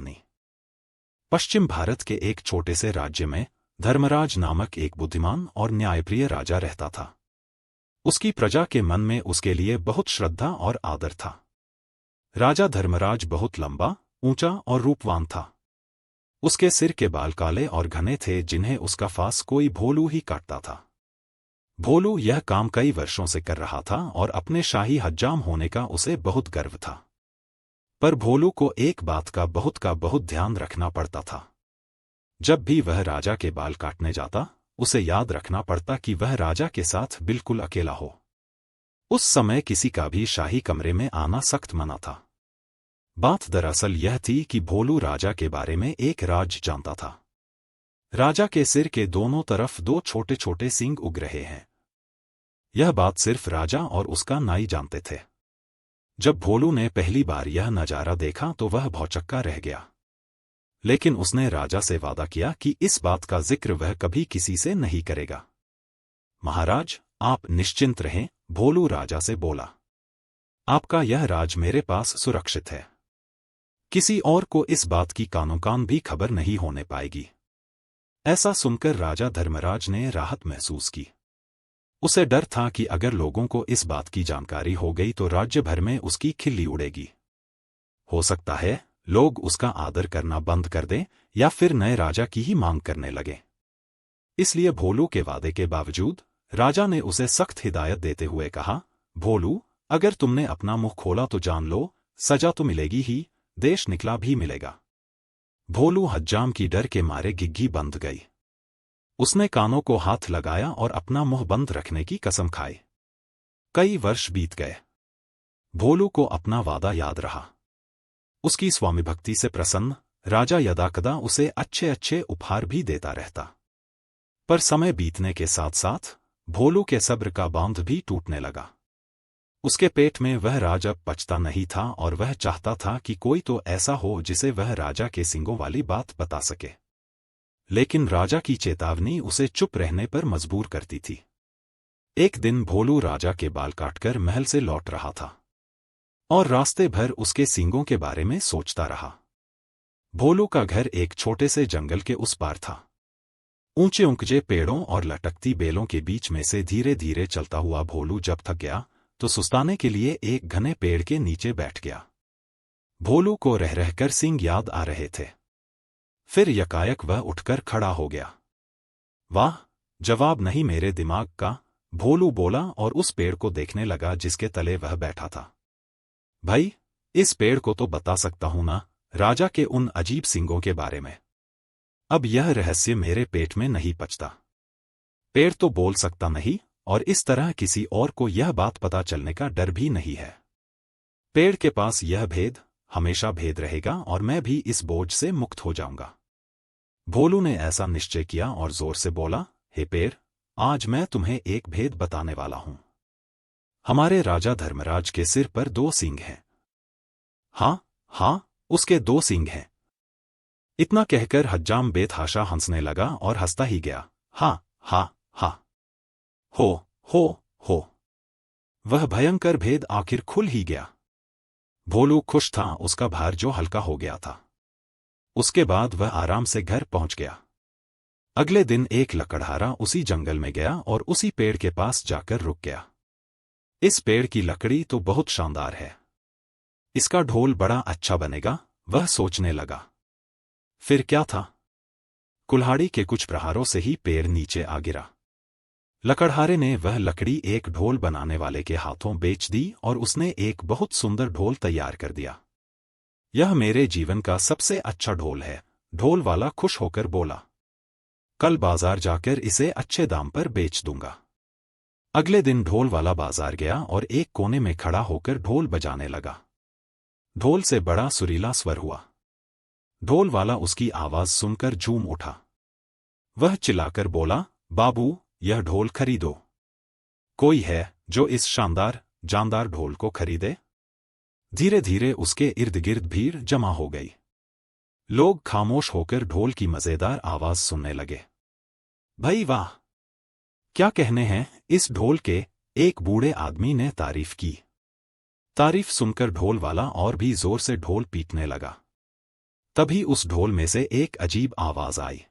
कहानी। पश्चिम भारत के एक छोटे से राज्य में धर्मराज नामक एक बुद्धिमान और न्यायप्रिय राजा रहता था। उसकी प्रजा के मन में उसके लिए बहुत श्रद्धा और आदर था। राजा धर्मराज बहुत लंबा, ऊंचा और रूपवान था। उसके सिर के बाल काले और घने थे, जिन्हें उसका फास कोई भोलू ही काटता था। भोलू यह काम कई वर्षों से कर रहा था और अपने शाही हज्जाम होने का उसे बहुत गर्व था। पर भोलू को एक बात का बहुत ध्यान रखना पड़ता था। जब भी वह राजा के बाल काटने जाता, उसे याद रखना पड़ता कि वह राजा के साथ बिल्कुल अकेला हो। उस समय किसी का भी शाही कमरे में आना सख्त मना था। बात दरअसल यह थी कि भोलू राजा के बारे में एक राज जानता था। राजा के सिर के दोनों तरफ दो छोटे छोटे सींग उग रहे हैं। यह बात सिर्फ राजा और उसका नाई जानते थे। जब भोलू ने पहली बार यह नजारा देखा तो वह भौचक्का रह गया। लेकिन उसने राजा से वादा किया कि इस बात का जिक्र वह कभी किसी से नहीं करेगा। महाराज, आप निश्चिंत रहें, भोलू राजा से बोला। आपका यह राज मेरे पास सुरक्षित है। किसी और को इस बात की कानो कान भी खबर नहीं होने पाएगी। ऐसा सुनकर राजा धर्मराज ने राहत महसूस की। उसे डर था कि अगर लोगों को इस बात की जानकारी हो गई तो राज्य भर में उसकी खिल्ली उड़ेगी। हो सकता है लोग उसका आदर करना बंद कर दें या फिर नए राजा की ही मांग करने लगे। इसलिए भोलू के वादे के बावजूद राजा ने उसे सख्त हिदायत देते हुए कहा, भोलू, अगर तुमने अपना मुंह खोला तो जान लो, सजा तो मिलेगी ही, देश निकला भी मिलेगा। भोलू हज्जाम की डर के मारे गिग्गी बंध गई। उसने कानों को हाथ लगाया और अपना मुंह बंद रखने की कसम खाई। कई वर्ष बीत गए। भोलू को अपना वादा याद रहा। उसकी स्वामी भक्ति से प्रसन्न राजा यदाकदा उसे अच्छे अच्छे उपहार भी देता रहता। पर समय बीतने के साथ साथ भोलू के सब्र का बांध भी टूटने लगा। उसके पेट में वह राज अब पचता नहीं था और वह चाहता था कि कोई तो ऐसा हो जिसे वह राजा के सींगों वाली बात बता सके। लेकिन राजा की चेतावनी उसे चुप रहने पर मजबूर करती थी। एक दिन भोलू राजा के बाल काटकर महल से लौट रहा था और रास्ते भर उसके सींगों के बारे में सोचता रहा। भोलू का घर एक छोटे से जंगल के उस पार था। ऊंचे ऊंचे पेड़ों और लटकती बेलों के बीच में से धीरे धीरे चलता हुआ भोलू जब थक गया तो सुस्ताने के लिए एक घने पेड़ के नीचे बैठ गया। भोलू को रह रहकर सींग याद आ रहे थे। फिर यकायक वह उठकर खड़ा हो गया। वाह, जवाब नहीं मेरे दिमाग का, भोलू बोला और उस पेड़ को देखने लगा जिसके तले वह बैठा था। भाई, इस पेड़ को तो बता सकता हूं ना, राजा के उन अजीब सींगों के बारे में। अब यह रहस्य मेरे पेट में नहीं पचता। पेड़ तो बोल सकता नहीं और इस तरह किसी और को यह बात पता चलने का डर भी नहीं है। पेड़ के पास यह भेद हमेशा भेद रहेगा और मैं भी इस बोझ से मुक्त हो जाऊंगा। भोलू ने ऐसा निश्चय किया और जोर से बोला, हे पेड़, आज मैं तुम्हें एक भेद बताने वाला हूं। हमारे राजा धर्मराज के सिर पर दो सींग हैं। हाँ हाँ, उसके दो सींग हैं। इतना कहकर हज्जाम बेतहाशा हंसने लगा और हंसता ही गया। हाँ हाँ हाँ, हो। वह भयंकर भेद आखिर खुल ही गया। भोलू खुश था, उसका भार जो हल्का हो गया था। उसके बाद वह आराम से घर पहुंच गया। अगले दिन एक लकड़हारा उसी जंगल में गया और उसी पेड़ के पास जाकर रुक गया। इस पेड़ की लकड़ी तो बहुत शानदार है। इसका ढोल बड़ा अच्छा बनेगा, वह सोचने लगा। फिर क्या था? कुल्हाड़ी के कुछ प्रहारों से ही पेड़ नीचे आ गिरा। लकड़हारे ने वह लकड़ी एक ढोल बनाने वाले के हाथों बेच दी और उसने एक बहुत सुंदर ढोल तैयार कर दिया। यह मेरे जीवन का सबसे अच्छा ढोल है, ढोल वाला खुश होकर बोला। कल बाजार जाकर इसे अच्छे दाम पर बेच दूंगा। अगले दिन ढोल वाला बाजार गया और एक कोने में खड़ा होकर ढोल बजाने लगा। ढोल से बड़ा सुरीला स्वर हुआ। ढोल वाला उसकी आवाज सुनकर झूम उठा। वह चिल्लाकर बोला, बाबू, यह ढोल खरीदो। कोई है जो इस शानदार जानदार ढोल को खरीदे? धीरे धीरे उसके इर्द गिर्द भीड़ जमा हो गई। लोग खामोश होकर ढोल की मजेदार आवाज सुनने लगे। भाई वाह, क्या कहने हैं इस ढोल के, एक बूढ़े आदमी ने तारीफ की। तारीफ सुनकर ढोल वाला और भी जोर से ढोल पीटने लगा। तभी उस ढोल में से एक अजीब आवाज आई।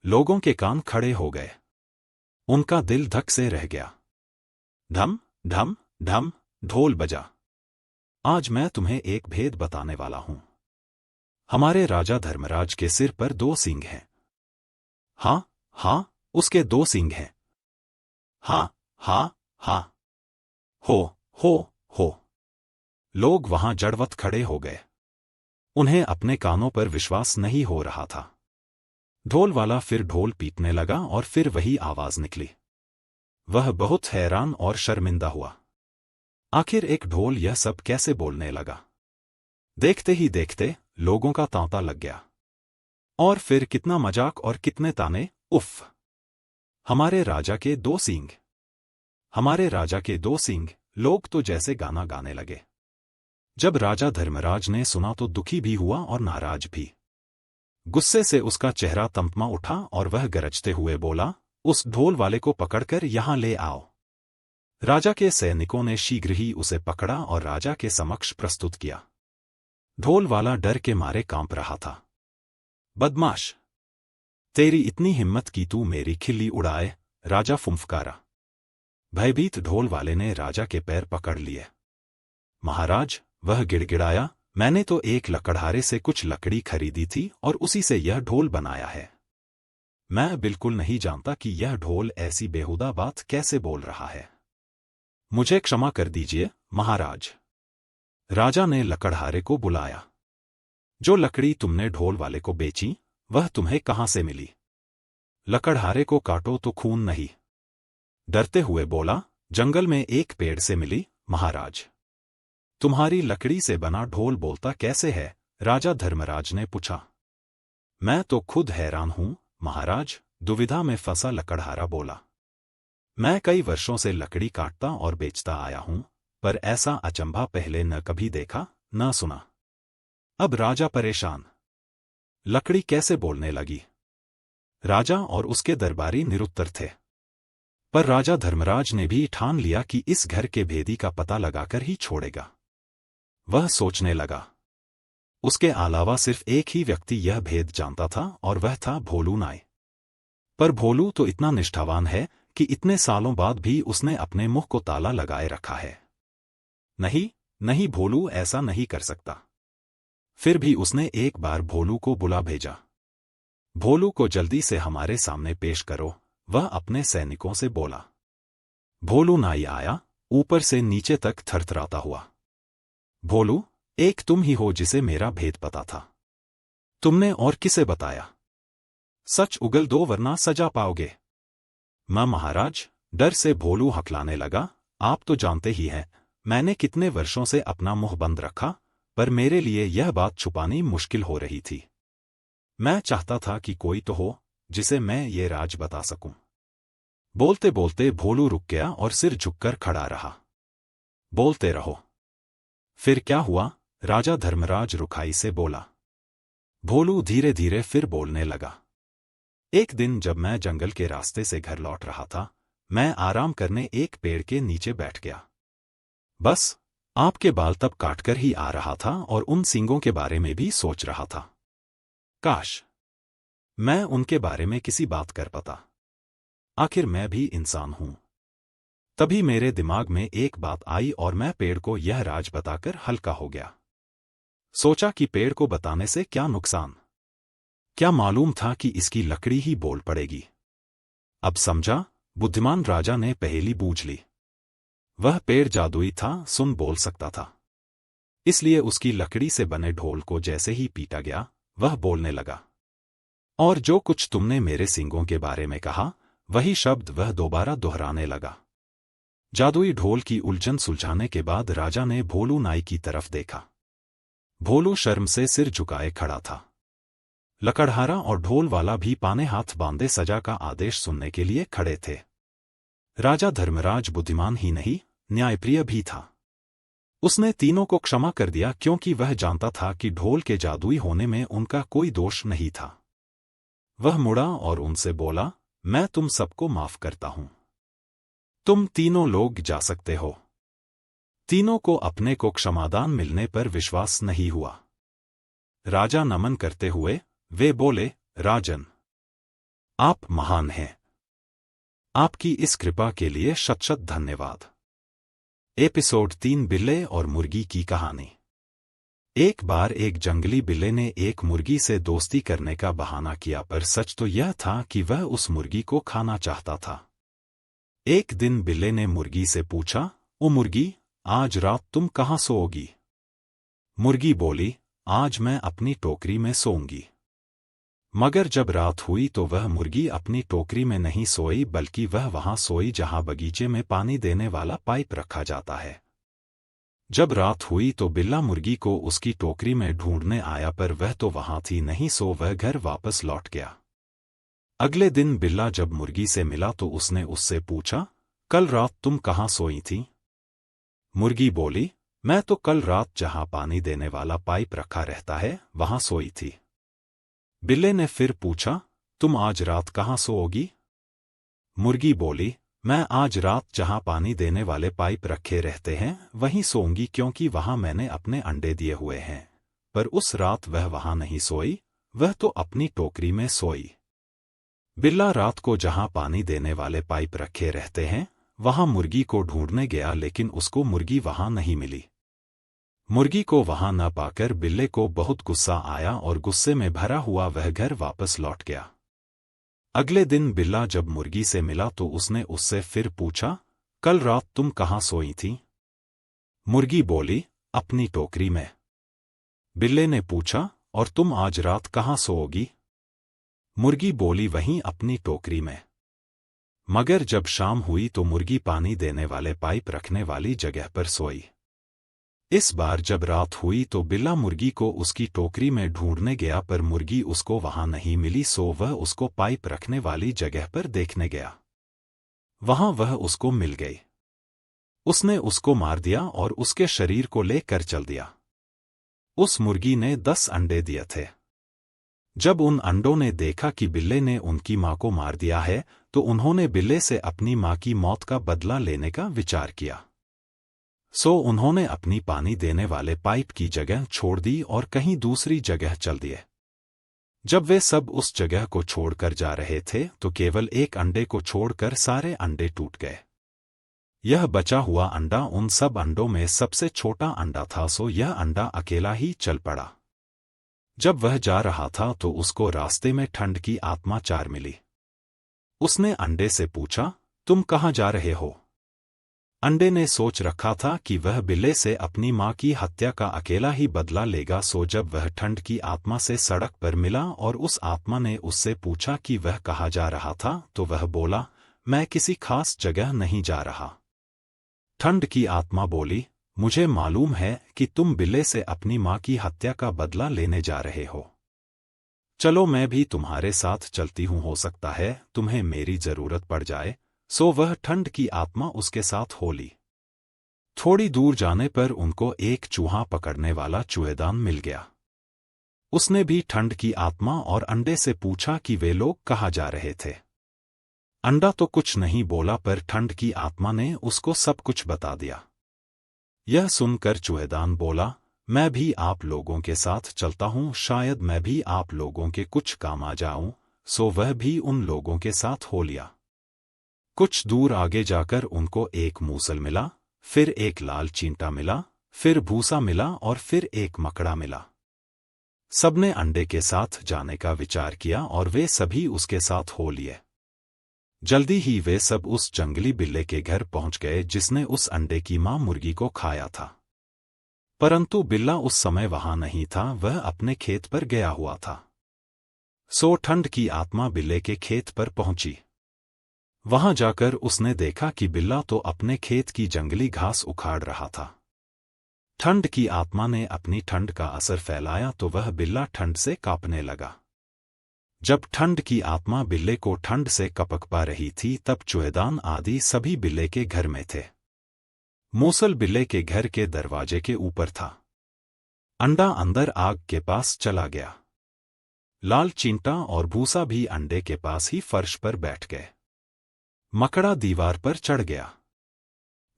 लोगों के कान खड़े हो गए। उनका दिल धक से रह गया। ढम ढम ढम ढोल बजा। आज मैं तुम्हें एक भेद बताने वाला हूं। हमारे राजा धर्मराज के सिर पर 2 सींग हैं। हाँ हाँ, उसके 2 सींग हैं। हाँ हाँ हाँ। हो हो हो। लोग वहां जड़वत खड़े हो गए। उन्हें अपने कानों पर विश्वास नहीं हो रहा था। ढोल वाला फिर ढोल पीटने लगा और फिर वही आवाज निकली। वह बहुत हैरान और शर्मिंदा हुआ। आखिर एक ढोल यह सब कैसे बोलने लगा? देखते ही देखते लोगों का तांता लग गया। और फिर कितना मजाक और कितने ताने। उफ! हमारे राजा के 2 सींग, हमारे राजा के 2 सींग। लोग तो जैसे गाना गाने लगे। जब राजा धर्मराज ने सुना तो दुखी भी हुआ और नाराज भी। गुस्से से उसका चेहरा तमतमा उठा और वह गरजते हुए बोला, उस ढोल वाले को पकड़कर यहां ले आओ। राजा के सैनिकों ने शीघ्र ही उसे पकड़ा और राजा के समक्ष प्रस्तुत किया। ढोल वाला डर के मारे कांप रहा था। बदमाश, तेरी इतनी हिम्मत कि तू मेरी खिल्ली उड़ाए, राजा फुंफकारा। भयभीत ढोल वाले ने राजा के पैर पकड़ लिए। महाराज, वह गिड़गिड़ाया, मैंने तो एक लकड़हारे से कुछ लकड़ी खरीदी थी और उसी से यह ढोल बनाया है। मैं बिल्कुल नहीं जानता कि यह ढोल ऐसी बेहुदा बात कैसे बोल रहा है। मुझे क्षमा कर दीजिए, महाराज। राजा ने लकड़हारे को बुलाया। जो लकड़ी तुमने ढोल वाले को बेची, वह तुम्हें कहां से मिली? लकड़हारे को काटो तो खून नहीं। डरते हुए बोला, जंगल में एक पेड़ से मिली, महाराज। तुम्हारी लकड़ी से बना ढोल बोलता कैसे है? राजा धर्मराज ने पूछा। मैं तो खुद हैरान हूं, महाराज, दुविधा में फंसा लकड़हारा बोला। मैं कई वर्षों से लकड़ी काटता और बेचता आया हूं, पर ऐसा अचंभा पहले न कभी देखा, न सुना। अब राजा परेशान। लकड़ी कैसे बोलने लगी? राजा और उसके दरबारी निरुत्तर थे। पर राजा धर्मराज ने भी ठान लिया कि इस घर के भेदी का पता लगाकर ही छोड़ेगा। वह सोचने लगा। उसके अलावा सिर्फ एक ही व्यक्ति यह भेद जानता था और वह था भोलू नाई। पर भोलू तो इतना निष्ठावान है कि इतने सालों बाद भी उसने अपने मुंह को ताला लगाए रखा है। नहीं नहीं, भोलू ऐसा नहीं कर सकता। फिर भी उसने एक बार भोलू को बुला भेजा। भोलू को जल्दी से हमारे सामने पेश करो, वह अपने सैनिकों से बोला। भोलू नाई आया, ऊपर से नीचे तक थरथराता हुआ। भोलू, एक तुम ही हो जिसे मेरा भेद पता था। तुमने और किसे बताया? सच उगल दो वरना सजा पाओगे। मां महाराज, डर से भोलू हकलाने लगा, आप तो जानते ही हैं, मैंने कितने वर्षों से अपना मुंह बंद रखा, पर मेरे लिए यह बात छुपानी मुश्किल हो रही थी। मैं चाहता था कि कोई तो हो जिसे मैं ये राज बता सकूं। बोलते बोलते भोलू रुक गया और सिर झुककर खड़ा रहा। बोलते रहो। फिर क्या हुआ? राजा धर्मराज रुखाई से बोला। भोलू धीरे धीरे फिर बोलने लगा। एक दिन जब मैं जंगल के रास्ते से घर लौट रहा था, मैं आराम करने एक पेड़ के नीचे बैठ गया। बस, आपके बाल तब काटकर ही आ रहा था और उन सींगों के बारे में भी सोच रहा था। काश मैं उनके बारे में किसी बात कर पाता। आखिर मैं भी इंसान हूं। तभी मेरे दिमाग में एक बात आई और मैं पेड़ को यह राज बताकर हल्का हो गया। सोचा कि पेड़ को बताने से क्या नुकसान? क्या मालूम था कि इसकी लकड़ी ही बोल पड़ेगी। अब समझा, बुद्धिमान राजा ने पहेली बूझ ली। वह पेड़ जादुई था, सुन बोल सकता था। इसलिए उसकी लकड़ी से बने ढोल को जैसे ही पीटा गया, वह बोलने लगा। और जो कुछ तुमने मेरे सींगों के बारे में कहा, वही शब्द वह दोबारा दोहराने लगा। जादुई ढोल की उलझन सुलझाने के बाद राजा ने भोलू नाई की तरफ देखा। भोलू शर्म से सिर झुकाए खड़ा था। लकड़हारा और ढोल वाला भी पाने हाथ बांधे सजा का आदेश सुनने के लिए खड़े थे। राजा धर्मराज बुद्धिमान ही नहीं, न्यायप्रिय भी था। उसने तीनों को क्षमा कर दिया क्योंकि वह जानता था कि ढोल के जादुई होने में उनका कोई दोष नहीं था। वह मुड़ा और उनसे बोला, मैं तुम सबको माफ करता हूं। तुम तीनों लोग जा सकते हो। तीनों को अपने को क्षमादान मिलने पर विश्वास नहीं हुआ। राजा नमन करते हुए वे बोले, राजन, आप महान हैं। आपकी इस कृपा के लिए शत शत धन्यवाद। एपिसोड 3 बिल्ले और मुर्गी की कहानी। एक बार एक जंगली बिल्ले ने एक मुर्गी से दोस्ती करने का बहाना किया, पर सच तो यह था कि वह उस मुर्गी को खाना चाहता था। एक दिन बिल्ले ने मुर्गी से पूछा, ओ मुर्गी, आज रात तुम कहाँ सोओगी? मुर्गी बोली, आज मैं अपनी टोकरी में सोऊंगी। मगर जब रात हुई तो वह मुर्गी अपनी टोकरी में नहीं सोई, बल्कि वह वहां सोई जहां बगीचे में पानी देने वाला पाइप रखा जाता है। जब रात हुई तो बिल्ला मुर्गी को उसकी टोकरी में ढूंढने आया, पर वह तो वहां थी नहीं, सो वह घर वापस लौट गया। अगले दिन बिल्ला जब मुर्गी से मिला तो उसने उससे पूछा, कल रात तुम कहाँ सोई थी? मुर्गी बोली, मैं तो कल रात जहां पानी देने वाला पाइप रखा रहता है वहां सोई थी। बिल्ले ने फिर पूछा, तुम आज रात कहाँ सोओगी? मुर्गी बोली, मैं आज रात जहां पानी देने वाले पाइप रखे रहते हैं वहीं सोऊंगी, क्योंकि वहां मैंने अपने अंडे दिए हुए हैं। पर उस रात वह वहां नहीं सोई, वह तो अपनी टोकरी में सोई। बिल्ला रात को जहां पानी देने वाले पाइप रखे रहते हैं वहां मुर्गी को ढूंढने गया, लेकिन उसको मुर्गी वहां नहीं मिली। मुर्गी को वहां न पाकर बिल्ले को बहुत गुस्सा आया और गुस्से में भरा हुआ वह घर वापस लौट गया। अगले दिन बिल्ला जब मुर्गी से मिला तो उसने उससे फिर पूछा, कल रात तुम कहाँ सोई थी? मुर्गी बोली, अपनी टोकरी में। बिल्ले ने पूछा, और तुम आज रात कहाँ सोओगी? मुर्गी बोली, वहीं अपनी टोकरी में। मगर जब शाम हुई तो मुर्गी पानी देने वाले पाइप रखने वाली जगह पर सोई। इस बार जब रात हुई तो बिल्ला मुर्गी को उसकी टोकरी में ढूंढने गया, पर मुर्गी उसको वहां नहीं मिली, सो वह उसको पाइप रखने वाली जगह पर देखने गया। वहां वह उसको मिल गई। उसने उसको मार दिया और उसके शरीर को लेकर चल दिया। उस मुर्गी ने 10 अंडे दिए थे। जब उन अंडों ने देखा कि बिल्ले ने उनकी मां को मार दिया है तो उन्होंने बिल्ले से अपनी मां की मौत का बदला लेने का विचार किया। सो उन्होंने अपनी पानी देने वाले पाइप की जगह छोड़ दी और कहीं दूसरी जगह चल दिए। जब वे सब उस जगह को छोड़कर जा रहे थे तो केवल एक अंडे को छोड़कर सारे अंडे टूट गए। यह बचा हुआ अंडा उन सब अंडों में सबसे छोटा अंडा था, सो यह अंडा अकेला ही चल पड़ा। जब वह जा रहा था तो उसको रास्ते में ठंड की आत्मा चार मिली। उसने अंडे से पूछा, तुम कहाँ जा रहे हो? अंडे ने सोच रखा था कि वह बिल्ले से अपनी मां की हत्या का अकेला ही बदला लेगा, सो जब वह ठंड की आत्मा से सड़क पर मिला और उस आत्मा ने उससे पूछा कि वह कहाँ जा रहा था तो वह बोला, मैं किसी खास जगह नहीं जा रहा। ठंड की आत्मा बोली, मुझे मालूम है कि तुम बिल्ले से अपनी मां की हत्या का बदला लेने जा रहे हो। चलो मैं भी तुम्हारे साथ चलती हूं, हो सकता है तुम्हें मेरी जरूरत पड़ जाए। सो वह ठंड की आत्मा उसके साथ हो ली। थोड़ी दूर जाने पर उनको एक चूहा पकड़ने वाला चूहेदान मिल गया। उसने भी ठंड की आत्मा और अंडे से पूछा कि वे लोग कहाँ जा रहे थे। अंडा तो कुछ नहीं बोला, पर ठंड की आत्मा ने उसको सब कुछ बता दिया। यह सुनकर चूहेदान बोला, मैं भी आप लोगों के साथ चलता हूं, शायद मैं भी आप लोगों के कुछ काम आ जाऊं। सो वह भी उन लोगों के साथ हो लिया। कुछ दूर आगे जाकर उनको एक मूसल मिला, फिर एक लाल चींटा मिला, फिर भूसा मिला और फिर एक मकड़ा मिला। सबने अंडे के साथ जाने का विचार किया और वे सभी उसके साथ हो लिए। जल्दी ही वे सब उस जंगली बिल्ले के घर पहुंच गए जिसने उस अंडे की मां मुर्गी को खाया था। परंतु बिल्ला उस समय वहां नहीं था, वह अपने खेत पर गया हुआ था। सो ठंड की आत्मा बिल्ले के खेत पर पहुंची। वहां जाकर उसने देखा कि बिल्ला तो अपने खेत की जंगली घास उखाड़ रहा था। ठंड की आत्मा ने अपनी ठंड का असर फैलाया तो वह बिल्ला ठंड से कांपने लगा। जब ठंड की आत्मा बिल्ले को ठंड से कपक पा रही थी तब चूहेदान आदि सभी बिल्ले के घर में थे। मूसल बिल्ले के घर के दरवाजे के ऊपर था। अंडा अंदर आग के पास चला गया। लाल चींटा और भूसा भी अंडे के पास ही फर्श पर बैठ गए। मकड़ा दीवार पर चढ़ गया।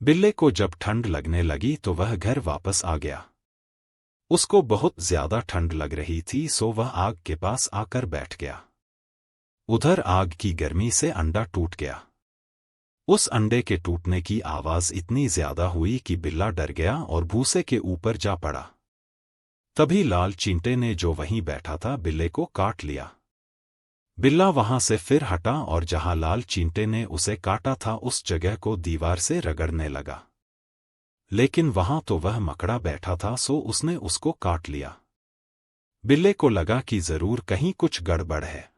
बिल्ले को जब ठंड लगने लगी तो वह घर वापस आ गया। उसको बहुत ज्यादा ठंड लग रही थी, सो वह आग के पास आकर बैठ गया। उधर आग की गर्मी से अंडा टूट गया। उस अंडे के टूटने की आवाज इतनी ज्यादा हुई कि बिल्ला डर गया और भूसे के ऊपर जा पड़ा। तभी लाल चींटे ने, जो वहीं बैठा था, बिल्ले को काट लिया। बिल्ला वहां से फिर हटा और जहां लाल चींटे ने उसे काटा था उस जगह को दीवार से रगड़ने लगा। लेकिन वहां तो वह मकड़ा बैठा था, सो उसने उसको काट लिया। बिल्ले को लगा कि जरूर कहीं कुछ गड़बड़ है।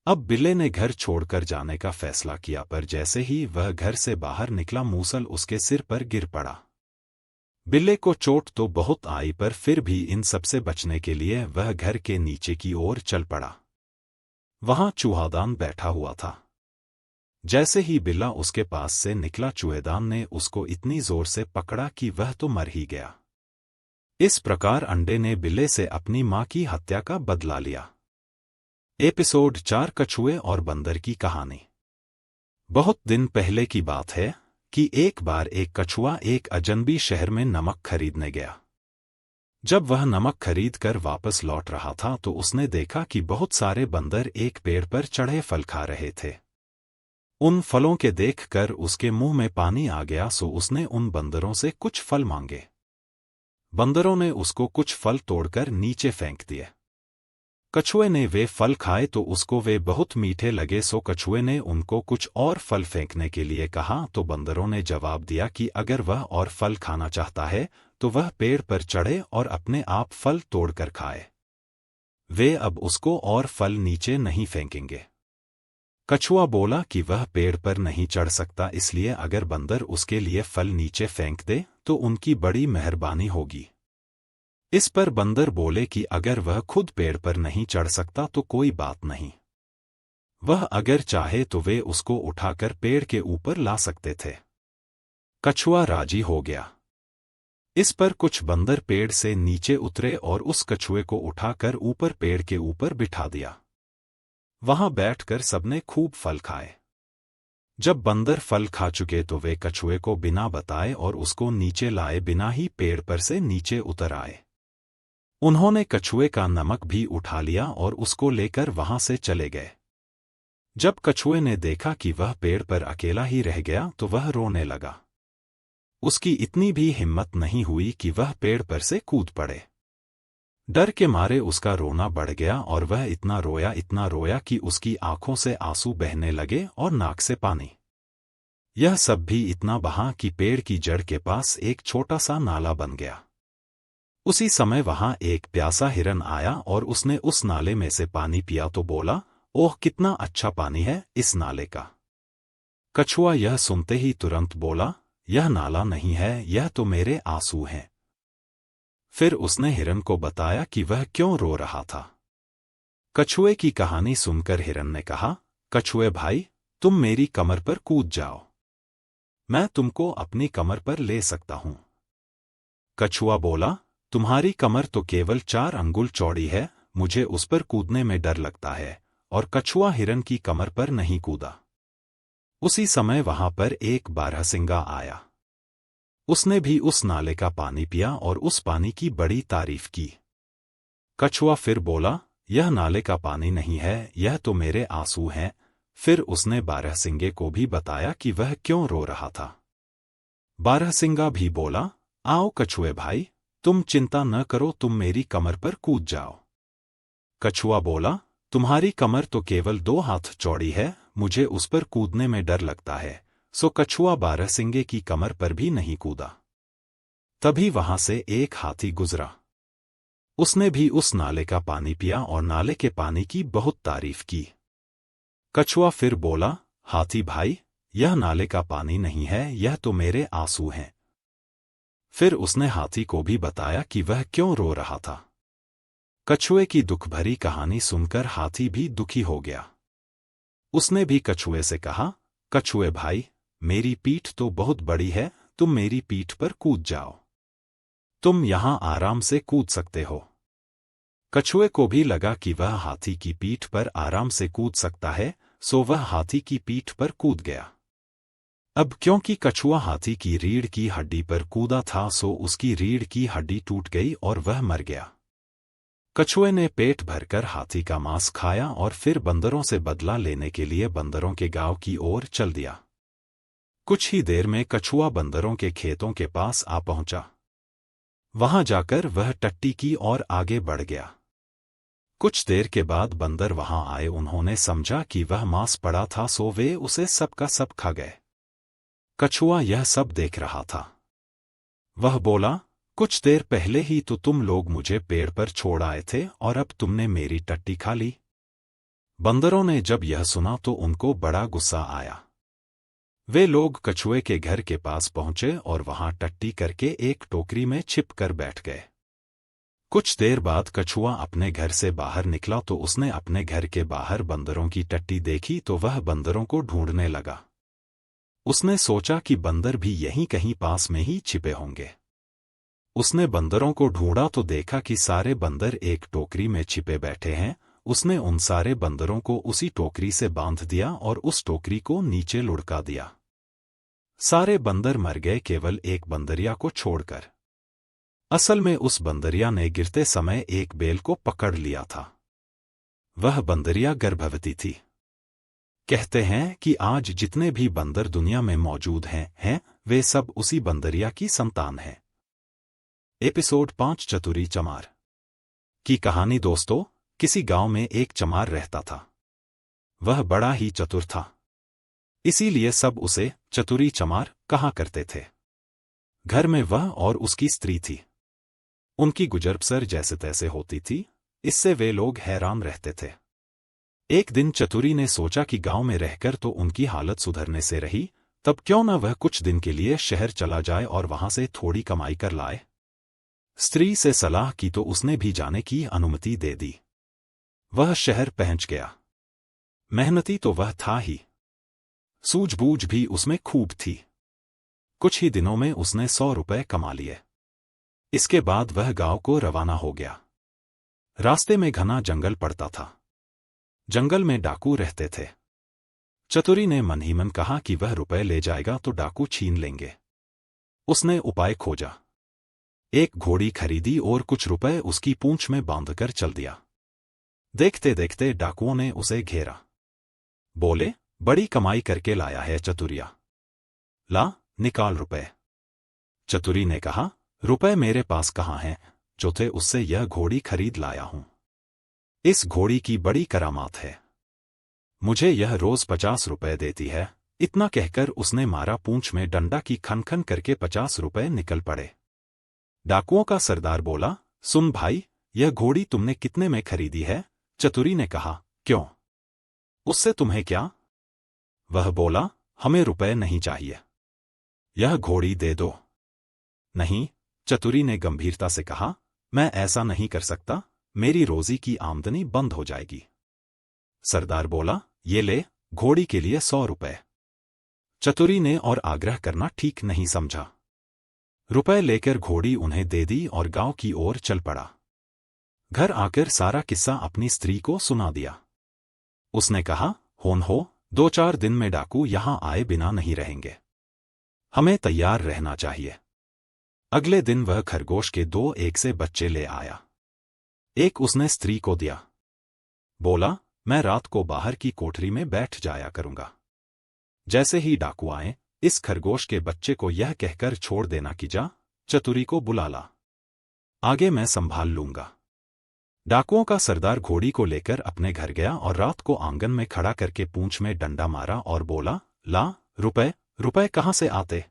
अब बिल्ले ने घर छोड़कर जाने का फैसला किया, पर जैसे ही वह घर से बाहर निकला मूसल उसके सिर पर गिर पड़ा। बिल्ले को चोट तो बहुत आई, पर फिर भी इन सबसे बचने के लिए वह घर के नीचे की ओर चल पड़ा। वहां चूहादान बैठा हुआ था। जैसे ही बिल्ला उसके पास से निकला, चूहेदान ने उसको इतनी जोर से पकड़ा कि वह तो मर ही गया। इस प्रकार अंडे ने बिल्ले से अपनी मां की हत्या का बदला लिया। एपिसोड 4 कछुए और बंदर की कहानी। बहुत दिन पहले की बात है कि एक बार एक कछुआ एक अजनबी शहर में नमक खरीदने गया। जब वह नमक खरीद कर वापस लौट रहा था तो उसने देखा कि बहुत सारे बंदर एक पेड़ पर चढ़े फल खा रहे थे। उन फलों के देखकर उसके मुंह में पानी आ गया, सो उसने उन बंदरों से कुछ फल मांगे। बंदरों ने उसको कुछ फल तोड़कर नीचे फेंक दिए। कछुए ने वे फल खाए तो उसको वे बहुत मीठे लगे, सो कछुए ने उनको कुछ और फल फेंकने के लिए कहा, तो बंदरों ने जवाब दिया कि अगर वह और फल खाना चाहता है तो वह पेड़ पर चढ़े और अपने आप फल तोड़कर खाए। वे अब उसको और फल नीचे नहीं फेंकेंगे। कछुआ बोला कि वह पेड़ पर नहीं चढ़ सकता, इसलिए अगर बंदर उसके लिए फल नीचे फेंक दे तो उनकी बड़ी मेहरबानी होगी। इस पर बंदर बोले कि अगर वह खुद पेड़ पर नहीं चढ़ सकता तो कोई बात नहीं, वह अगर चाहे तो वे उसको उठाकर पेड़ के ऊपर ला सकते थे। कछुआ राजी हो गया। इस पर कुछ बंदर पेड़ से नीचे उतरे और उस कछुए को उठाकर ऊपर पेड़ के ऊपर बिठा दिया। वहां बैठकर सबने खूब फल खाए। जब बंदर फल खा चुके तो वे कछुए को बिना बताए और उसको नीचे लाए बिना ही पेड़ पर से नीचे उतर आए। उन्होंने कछुए का नमक भी उठा लिया और उसको लेकर वहां से चले गए। जब कछुए ने देखा कि वह पेड़ पर अकेला ही रह गया तो वह रोने लगा। उसकी इतनी भी हिम्मत नहीं हुई कि वह पेड़ पर से कूद पड़े। डर के मारे उसका रोना बढ़ गया और वह इतना रोया कि उसकी आंखों से आंसू बहने लगे और नाक से पानी। यह सब भी इतना बहा कि पेड़ की जड़ के पास एक छोटा सा नाला बन गया। उसी समय वहां एक प्यासा हिरन आया और उसने उस नाले में से पानी पिया तो बोला, ओह कितना अच्छा पानी है इस नाले का। कछुआ यह सुनते ही तुरंत बोला, यह नाला नहीं है, यह तो मेरे आंसू हैं। फिर उसने हिरन को बताया कि वह क्यों रो रहा था। कछुए की कहानी सुनकर हिरन ने कहा, कछुए भाई, तुम मेरी कमर पर कूद जाओ, मैं तुमको अपनी कमर पर ले सकता हूं। कछुआ बोला, तुम्हारी कमर तो केवल 4 अंगुल चौड़ी है, मुझे उस पर कूदने में डर लगता है। और कछुआ हिरन की कमर पर नहीं कूदा। उसी समय वहां पर एक बारहसिंगा आया। उसने भी उस नाले का पानी पिया और उस पानी की बड़ी तारीफ की। कछुआ फिर बोला, यह नाले का पानी नहीं है, यह तो मेरे आंसू हैं। फिर उसने बारहसिंगे को भी बताया कि वह क्यों रो रहा था। बारहसिंगा भी बोला, आओ कछुए भाई, तुम चिंता न करो, तुम मेरी कमर पर कूद जाओ। कछुआ बोला, तुम्हारी कमर तो केवल 2 हाथ चौड़ी है, मुझे उस पर कूदने में डर लगता है। सो कछुआ बारहसिंगे की कमर पर भी नहीं कूदा। तभी वहां से एक हाथी गुजरा। उसने भी उस नाले का पानी पिया और नाले के पानी की बहुत तारीफ की। कछुआ फिर बोला, हाथी भाई, यह नाले का पानी नहीं है, यह तो मेरे आंसू हैं। फिर उसने हाथी को भी बताया कि वह क्यों रो रहा था। कछुए की दुख भरी कहानी सुनकर हाथी भी दुखी हो गया। उसने भी कछुए से कहा, कछुए भाई, मेरी पीठ तो बहुत बड़ी है, तुम मेरी पीठ पर कूद जाओ, तुम यहां आराम से कूद सकते हो। कछुए को भी लगा कि वह हाथी की पीठ पर आराम से कूद सकता है, सो वह हाथी की पीठ पर कूद गया। अब क्योंकि कछुआ हाथी की रीढ़ की हड्डी पर कूदा था सो उसकी रीढ़ की हड्डी टूट गई और वह मर गया। कछुए ने पेट भरकर हाथी का मांस खाया और फिर बंदरों से बदला लेने के लिए बंदरों के गांव की ओर चल दिया। कुछ ही देर में कछुआ बंदरों के खेतों के पास आ पहुंचा। वहां जाकर वह टट्टी की ओर आगे बढ़ गया। कुछ देर के बाद बंदर वहां आए। उन्होंने समझा कि वह मांस पड़ा था सो वे उसे सब का सब खा गए। कछुआ यह सब देख रहा था। वह बोला, कुछ देर पहले ही तो तुम लोग मुझे पेड़ पर छोड़ आए थे और अब तुमने मेरी टट्टी खा ली। बंदरों ने जब यह सुना तो उनको बड़ा गुस्सा आया। वे लोग कछुए के घर के पास पहुंचे और वहां टट्टी करके एक टोकरी में छिप कर बैठ गए। कुछ देर बाद कछुआ अपने घर से बाहर निकला तो उसने अपने घर के बाहर बंदरों की टट्टी देखी तो वह बंदरों को ढूंढने लगा। उसने सोचा कि बंदर भी यहीं कहीं पास में ही छिपे होंगे। उसने बंदरों को ढूंढा तो देखा कि सारे बंदर एक टोकरी में छिपे बैठे हैं। उसने उन सारे बंदरों को उसी टोकरी से बांध दिया और उस टोकरी को नीचे लुढ़का दिया। सारे बंदर मर गए केवल एक बंदरिया को छोड़कर। असल में उस बंदरिया ने गिरते समय एक बेल को पकड़ लिया था। वह बंदरिया गर्भवती थी। कहते हैं कि आज जितने भी बंदर दुनिया में मौजूद हैं वे सब उसी बंदरिया की संतान हैं। एपिसोड 5 चतुरी चमार की कहानी। दोस्तों, किसी गांव में एक चमार रहता था। वह बड़ा ही चतुर था, इसीलिए सब उसे चतुरी चमार कहा करते थे। घर में वह और उसकी स्त्री थी। उनकी गुजर बसर जैसे तैसे होती थी, इससे वे लोग हैरान रहते थे। एक दिन चतुरी ने सोचा कि गांव में रहकर तो उनकी हालत सुधरने से रही, तब क्यों न वह कुछ दिन के लिए शहर चला जाए और वहां से थोड़ी कमाई कर लाए। स्त्री से सलाह की तो उसने भी जाने की अनुमति दे दी। वह शहर पहुंच गया। मेहनती तो वह था ही, सूझबूझ भी उसमें खूब थी। कुछ ही दिनों में उसने 100 रुपए कमा लिए। इसके बाद वह गांव को रवाना हो गया। रास्ते में घना जंगल पड़ता था। जंगल में डाकू रहते थे। चतुरी ने मन ही मन कहा कि वह रुपए ले जाएगा तो डाकू छीन लेंगे। उसने उपाय खोजा। एक घोड़ी खरीदी और कुछ रुपए उसकी पूंछ में बांधकर चल दिया। देखते देखते डाकुओं ने उसे घेरा। बोले, बड़ी कमाई करके लाया है चतुरिया, ला निकाल रुपए। चतुरी ने कहा, रुपए मेरे पास कहाँ हैं, जो थे उससे यह घोड़ी खरीद लाया हूं। इस घोड़ी की बड़ी करामात है, मुझे यह रोज 50 रुपए देती है। इतना कहकर उसने मारा पूंछ में डंडा की खनखन करके 50 रुपए निकल पड़े। डाकुओं का सरदार बोला, सुन भाई, यह घोड़ी तुमने कितने में खरीदी है? चतुरी ने कहा, क्यों, उससे तुम्हें क्या? वह बोला, हमें रुपए नहीं चाहिए, यह घोड़ी दे दो। नहीं, चतुरी ने गंभीरता से कहा, मैं ऐसा नहीं कर सकता, मेरी रोजी की आमदनी बंद हो जाएगी। सरदार बोला, ये ले, घोड़ी के लिए 100 रुपए। चतुरी ने और आग्रह करना ठीक नहीं समझा। रुपए लेकर घोड़ी उन्हें दे दी और गांव की ओर चल पड़ा। घर आकर सारा किस्सा अपनी स्त्री को सुना दिया। उसने कहा, होन हो, 2-4 दिन में डाकू यहां आए बिना नहीं रहेंगे, हमें तैयार रहना चाहिए। अगले दिन वह खरगोश के 2 एक से बच्चे ले आया। एक उसने स्त्री को दिया। बोला, मैं रात को बाहर की कोठरी में बैठ जाया करूंगा। जैसे ही डाकू आए, इस खरगोश के बच्चे को यह कहकर छोड़ देना कि जा, चतुरी को बुला ला, आगे मैं संभाल लूंगा। डाकुओं का सरदार घोड़ी को लेकर अपने घर गया और रात को आंगन में खड़ा करके पूंछ में डंडा मारा और बोला, ला, रुपए कहां से आते?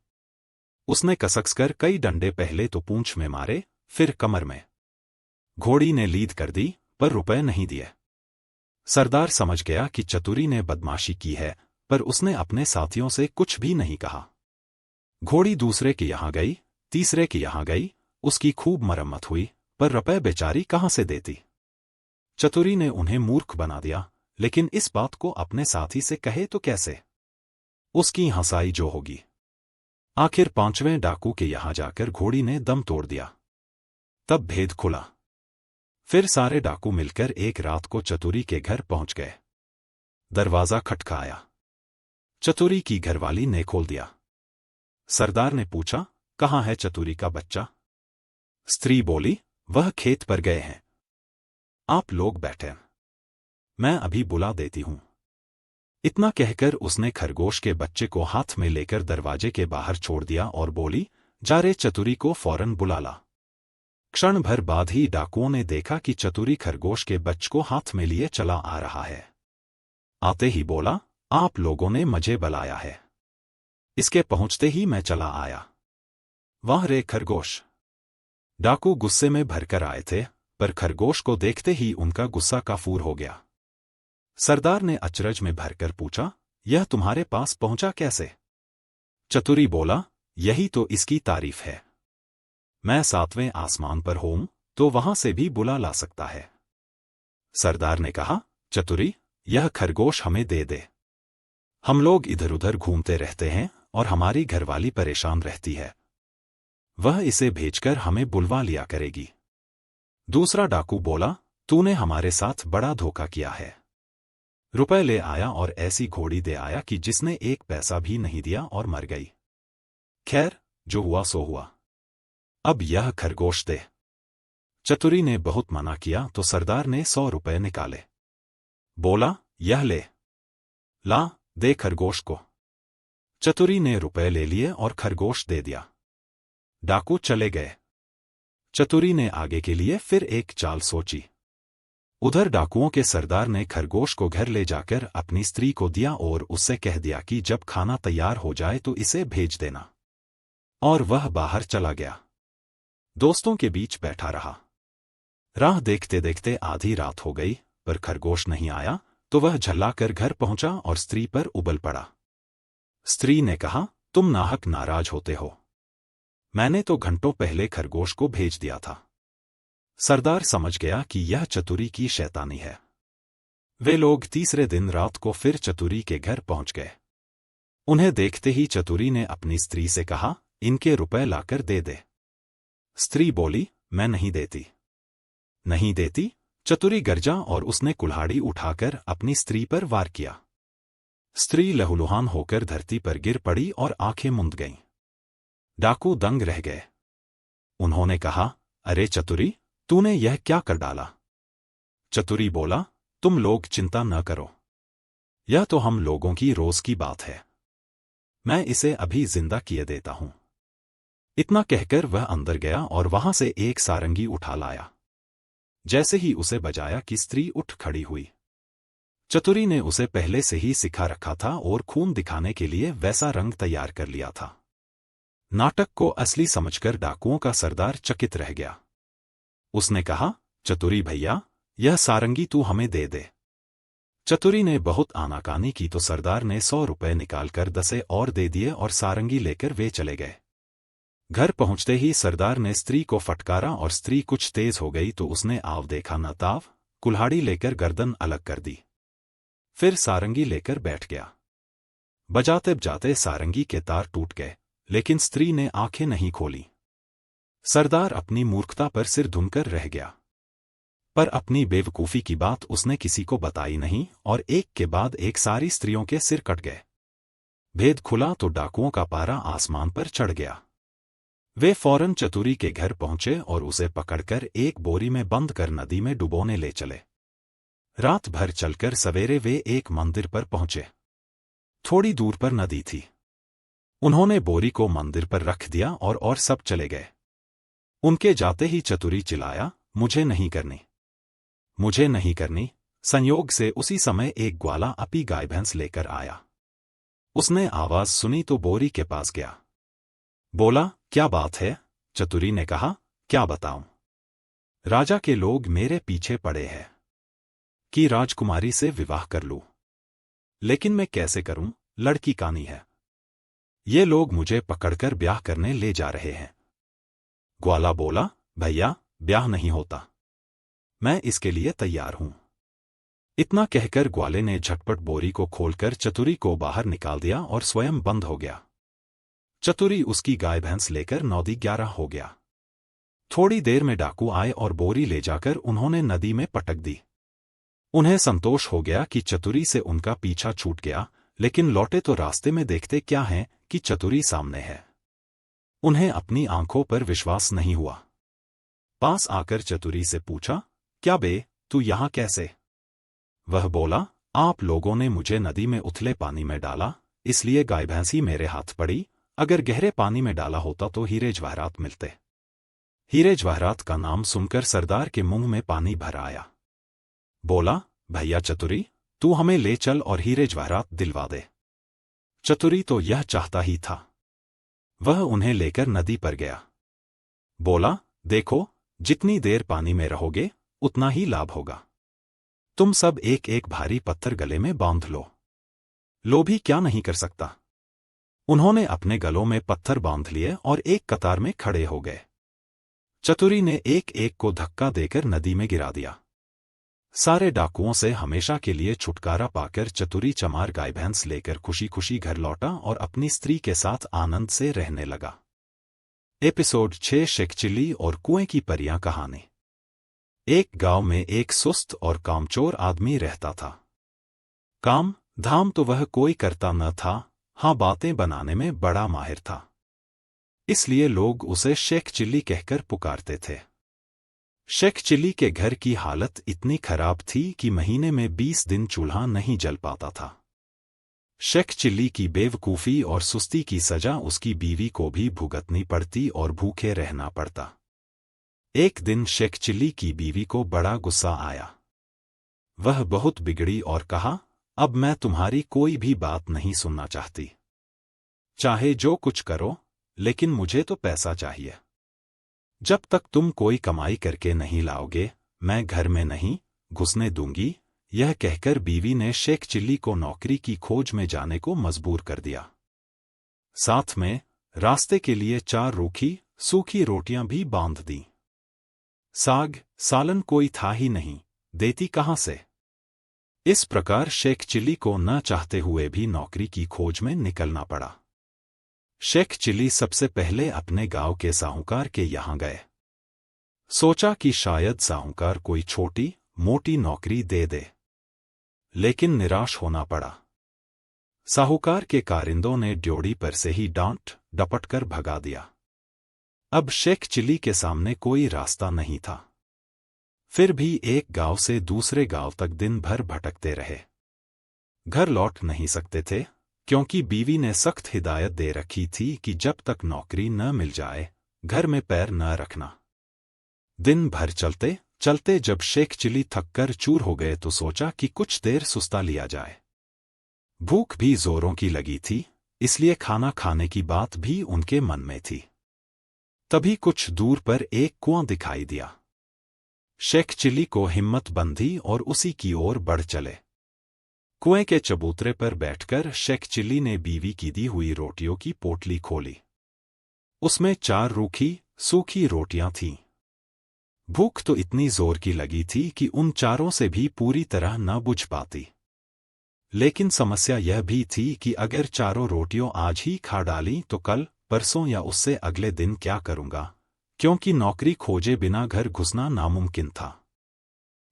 उसने कसकसकर कई डंडे पहले तो पूंछ में मारे, फिर कमर में। घोड़ी ने लीद कर दी, पर रुपए नहीं दिए। सरदार समझ गया कि चतुरी ने बदमाशी की है, पर उसने अपने साथियों से कुछ भी नहीं कहा। घोड़ी दूसरे के यहां गई, तीसरे के यहां गई, उसकी खूब मरम्मत हुई, पर रुपए बेचारी कहां से देती। चतुरी ने उन्हें मूर्ख बना दिया, लेकिन इस बात को अपने साथी से कहे तो कैसे? उसकी हंसाई जो होगी। आखिर 5वें डाकू के यहां जाकर घोड़ी ने दम तोड़ दिया। तब भेद खुला। फिर सारे डाकू मिलकर एक रात को चतुरी के घर पहुंच गए। दरवाजा खटखटाया। चतुरी की घरवाली ने खोल दिया। सरदार ने पूछा, कहाँ है चतुरी का बच्चा? स्त्री बोली, वह खेत पर गए हैं। आप लोग बैठे, मैं अभी बुला देती हूं। इतना कहकर उसने खरगोश के बच्चे को हाथ में लेकर दरवाजे के बाहर छोड़ दिया और बोली, जा रे चतुरी को फौरन बुला ला। क्षण भर बाद ही डाकुओं ने देखा कि चतुरी खरगोश के बच्चे को हाथ में लिए चला आ रहा है। आते ही बोला, आप लोगों ने मुझे बुलाया है। इसके पहुंचते ही मैं चला आया। वाह रे खरगोश! डाकू गुस्से में भरकर आए थे, पर खरगोश को देखते ही उनका गुस्सा काफूर हो गया। सरदार ने अचरज में भरकर पूछा, यह तुम्हारे पास पहुंचा कैसे? चतुरी बोला, यही तो इसकी तारीफ है। मैं 7वें आसमान पर हूं, तो वहां से भी बुला ला सकता है। सरदार ने कहा, चतुरी, यह खरगोश हमें दे दे। हम लोग इधर उधर घूमते रहते हैं और हमारी घरवाली परेशान रहती है। वह इसे भेजकर हमें बुलवा लिया करेगी। दूसरा डाकू बोला, तूने हमारे साथ बड़ा धोखा किया है। रुपए ले आया और ऐसी घोड़ी दे आया कि जिसने एक पैसा भी नहीं दिया और मर गई। खैर, जो हुआ सो हुआ। अब यह खरगोश दे। चतुरी ने बहुत मना किया तो सरदार ने 100 रुपए निकाले। बोला, यह ले। ला, दे खरगोश को। चतुरी ने रुपए ले लिए और खरगोश दे दिया। डाकू चले गए। चतुरी ने आगे के लिए फिर एक चाल सोची। उधर डाकुओं के सरदार ने खरगोश को घर ले जाकर अपनी स्त्री को दिया और उससे कह दिया कि जब खाना तैयार हो जाए तो इसे भेज देना। और वह बाहर चला गया। दोस्तों के बीच बैठा रहा। राह देखते देखते आधी रात हो गई, पर खरगोश नहीं आया, तो वह झल्लाकर घर पहुंचा और स्त्री पर उबल पड़ा। स्त्री ने कहा, तुम नाहक नाराज होते हो। मैंने तो घंटों पहले खरगोश को भेज दिया था। सरदार समझ गया कि यह चतुरी की शैतानी है। वे लोग तीसरे दिन रात को फिर चतुरी के घर पहुंच गए। उन्हें देखते ही चतुरी ने अपनी स्त्री से कहा, इनके रुपए लाकर दे दे। स्त्री बोली, मैं नहीं देती। नहीं देती? चतुरी गरजा और उसने कुल्हाड़ी उठाकर अपनी स्त्री पर वार किया। स्त्री लहूलुहान होकर धरती पर गिर पड़ी और आंखें मूंद गईं। डाकू दंग रह गए। उन्होंने कहा, अरे चतुरी, तूने यह क्या कर डाला? चतुरी बोला, तुम लोग चिंता न करो। यह तो हम लोगों की रोज की बात है। मैं इसे अभी जिंदा किए देता हूं। इतना कहकर वह अंदर गया और वहां से एक सारंगी उठा लाया। जैसे ही उसे बजाया कि स्त्री उठ खड़ी हुई। चतुरी ने उसे पहले से ही सिखा रखा था और खून दिखाने के लिए वैसा रंग तैयार कर लिया था। नाटक को असली समझकर डाकुओं का सरदार चकित रह गया। उसने कहा, चतुरी भैया, यह सारंगी तू हमें दे दे। चतुरी ने बहुत आनाकानी की तो सरदार ने 100 रुपए निकालकर 10 और दे दिए और सारंगी लेकर वे चले गए। घर पहुंचते ही सरदार ने स्त्री को फटकारा और स्त्री कुछ तेज हो गई तो उसने आव देखा न ताव, कुल्हाड़ी लेकर गर्दन अलग कर दी। फिर सारंगी लेकर बैठ गया। बजाते बजाते सारंगी के तार टूट गए, लेकिन स्त्री ने आंखें नहीं खोली। सरदार अपनी मूर्खता पर सिर धुनकर रह गया। पर अपनी बेवकूफी की बात उसने किसी को बताई नहीं और एक के बाद एक सारी स्त्रियों के सिर कट गए। भेद खुला तो डाकुओं का पारा आसमान पर चढ़ गया। वे फौरन चतुरी के घर पहुंचे और उसे पकड़कर एक बोरी में बंद कर नदी में डुबोने ले चले। रात भर चलकर सवेरे वे एक मंदिर पर पहुंचे। थोड़ी दूर पर नदी थी। उन्होंने बोरी को मंदिर पर रख दिया और सब चले गए। उनके जाते ही चतुरी चिल्लाया, मुझे नहीं करनी, मुझे नहीं करनी। संयोग से उसी समय एक ग्वाला अपनी गाय भैंस लेकर आया। उसने आवाज सुनी तो बोरी के पास गया। बोला, क्या बात है? चतुरी ने कहा, क्या बताऊं? राजा के लोग मेरे पीछे पड़े हैं कि राजकुमारी से विवाह कर लूं। लेकिन मैं कैसे करूं? लड़की कानी है। ये लोग मुझे पकड़कर ब्याह करने ले जा रहे हैं। ग्वाला बोला, भैया, ब्याह नहीं होता। मैं इसके लिए तैयार हूं। इतना कहकर ग्वाले ने झटपट बोरी को खोलकर चतुरी को बाहर निकाल दिया और स्वयं बंद हो गया। चतुरी उसकी गाय भैंस लेकर 9-11 हो गया। थोड़ी देर में डाकू आए और बोरी ले जाकर उन्होंने नदी में पटक दी। उन्हें संतोष हो गया कि चतुरी से उनका पीछा छूट गया, लेकिन लौटे तो रास्ते में देखते क्या है कि चतुरी सामने है। उन्हें अपनी आंखों पर विश्वास नहीं हुआ। पास आकर चतुरी से पूछा, क्या बे, तू यहाँ कैसे? वह बोला, आप लोगों ने मुझे नदी में उथले पानी में डाला, इसलिए गाय भैंसी मेरे हाथ पड़ी। अगर गहरे पानी में डाला होता तो हीरे जवाहरात मिलते। हीरे जवाहरात का नाम सुनकर सरदार के मुंह में पानी भर आया। बोला, भैया चतुरी, तू हमें ले चल और हीरे जवाहरात दिलवा दे। चतुरी तो यह चाहता ही था। वह उन्हें लेकर नदी पर गया। बोला, देखो, जितनी देर पानी में रहोगे उतना ही लाभ होगा। तुम सब एक एक भारी पत्थर गले में बांध लो। लोभी क्या नहीं कर सकता। उन्होंने अपने गलों में पत्थर बांध लिए और एक कतार में खड़े हो गए। चतुरी ने एक एक को धक्का देकर नदी में गिरा दिया। सारे डाकुओं से हमेशा के लिए छुटकारा पाकर चतुरी चमार गाय भैंस लेकर खुशी खुशी घर लौटा और अपनी स्त्री के साथ आनंद से रहने लगा। एपिसोड 6 शेख चिल्ली और कुएं की परियां कहानी। एक गांव में एक सुस्त और कामचोर आदमी रहता था। काम धाम तो वह कोई करता न था, हाँ बातें बनाने में बड़ा माहिर था। इसलिए लोग उसे शेख चिल्ली कहकर पुकारते थे। शेख चिल्ली के घर की हालत इतनी खराब थी कि महीने में 20 दिन चूल्हा नहीं जल पाता था। शेख चिल्ली की बेवकूफ़ी और सुस्ती की सजा उसकी बीवी को भी भुगतनी पड़ती और भूखे रहना पड़ता। एक दिन शेख चिल्ली की बीवी को बड़ा गुस्सा आया। वह बहुत बिगड़ी और कहा, अब मैं तुम्हारी कोई भी बात नहीं सुनना चाहती। चाहे जो कुछ करो, लेकिन मुझे तो पैसा चाहिए। जब तक तुम कोई कमाई करके नहीं लाओगे, मैं घर में नहीं घुसने दूंगी। यह कहकर बीवी ने शेख चिल्ली को नौकरी की खोज में जाने को मजबूर कर दिया। साथ में रास्ते के लिए 4 रूखी सूखी रोटियां भी बांध दी। साग सालन कोई था ही नहीं, देती कहां से। इस प्रकार शेख चिल्ली को न चाहते हुए भी नौकरी की खोज में निकलना पड़ा। शेख चिल्ली सबसे पहले अपने गांव के साहूकार के यहां गए। सोचा कि शायद साहूकार कोई छोटी मोटी नौकरी दे दे, लेकिन निराश होना पड़ा। साहूकार के कारिंदों ने ड्योढ़ी पर से ही डांट डपट कर भगा दिया। अब शेख चिल्ली के सामने कोई रास्ता नहीं था। फिर भी एक गांव से दूसरे गांव तक दिन भर भटकते रहे। घर लौट नहीं सकते थे, क्योंकि बीवी ने सख्त हिदायत दे रखी थी कि जब तक नौकरी न मिल जाए घर में पैर न रखना। दिन भर चलते चलते जब शेख चिल्ली थककर चूर हो गए तो सोचा कि कुछ देर सुस्ता लिया जाए। भूख भी जोरों की लगी थी, इसलिए खाना खाने की बात भी उनके मन में थी। तभी कुछ दूर पर एक कुआं दिखाई दिया। शेख चिल्ली को हिम्मत बंधी और उसी की ओर बढ़ चले। कुएं के चबूतरे पर बैठकर शेख चिल्ली ने बीवी की दी हुई रोटियों की पोटली खोली। उसमें 4 रूखी सूखी रोटियां थीं। भूख तो इतनी जोर की लगी थी कि उन चारों से भी पूरी तरह न बुझ पाती। लेकिन समस्या यह भी थी कि अगर चारों रोटियों आज ही खा डाली तो कल परसों या उससे अगले दिन क्या करूंगा, क्योंकि नौकरी खोजे बिना घर घुसना नामुमकिन था।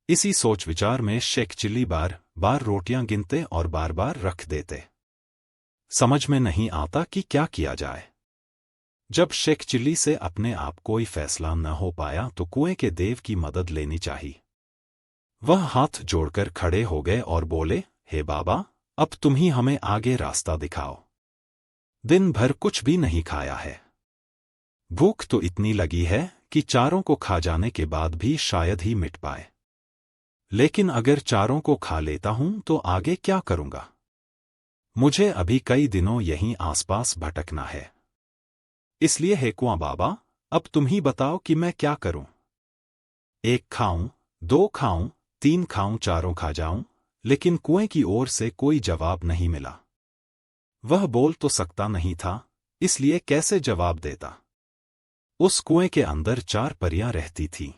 इसी सोच विचार में शेख चिल्ली बार बार रोटियां गिनते और बार बार रख देते। समझ में नहीं आता कि क्या किया जाए। जब शेख चिल्ली से अपने आप कोई फैसला न हो पाया तो कुएं के देव की मदद लेनी चाहिए। वह हाथ जोड़कर खड़े हो गए और बोले, हे बाबा, अब तुम ही हमें आगे रास्ता दिखाओ। दिन भर कुछ भी नहीं खाया है। भूख तो इतनी लगी है कि चारों को खा जाने के बाद भी शायद ही मिट पाए। लेकिन अगर चारों को खा लेता हूं तो आगे क्या करूंगा? मुझे अभी कई दिनों यहीं आसपास भटकना है। इसलिए हे कुआं बाबा, अब तुम ही बताओ कि मैं क्या करूं। 1 खाऊं, 2 खाऊं, 3 खाऊं, चारों खा जाऊं, लेकिन कुएं की ओर से कोई जवाब नहीं मिला। वह बोल तो सकता नहीं था, इसलिए कैसे जवाब देता। उस कुएं के अंदर 4 परियां रहती थीं।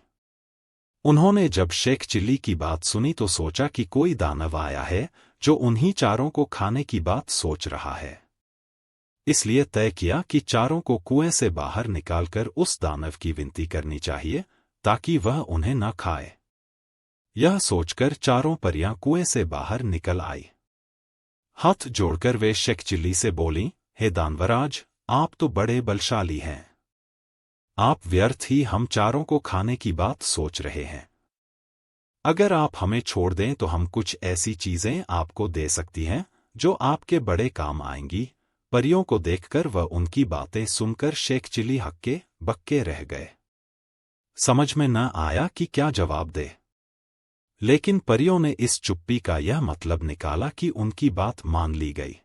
उन्होंने जब शेख चिल्ली की बात सुनी तो सोचा कि कोई दानव आया है जो उन्हीं चारों को खाने की बात सोच रहा है। इसलिए तय किया कि चारों को कुएं से बाहर निकालकर उस दानव की विनती करनी चाहिए ताकि वह उन्हें न खाए। यह सोचकर चारों परियां कुएं से बाहर निकल आई। हाथ जोड़कर वे शेख चिल्ली से बोलीं, हे दानवराज, आप तो बड़े बलशाली हैं। आप व्यर्थ ही हम चारों को खाने की बात सोच रहे हैं। अगर आप हमें छोड़ दें तो हम कुछ ऐसी चीजें आपको दे सकती हैं जो आपके बड़े काम आएंगी। परियों को देखकर व उनकी बातें सुनकर शेख चिल्ली हक्के बक्के रह गए। समझ में न आया कि क्या जवाब दे। लेकिन परियों ने इस चुप्पी का यह मतलब निकाला कि उनकी बात मान ली गई।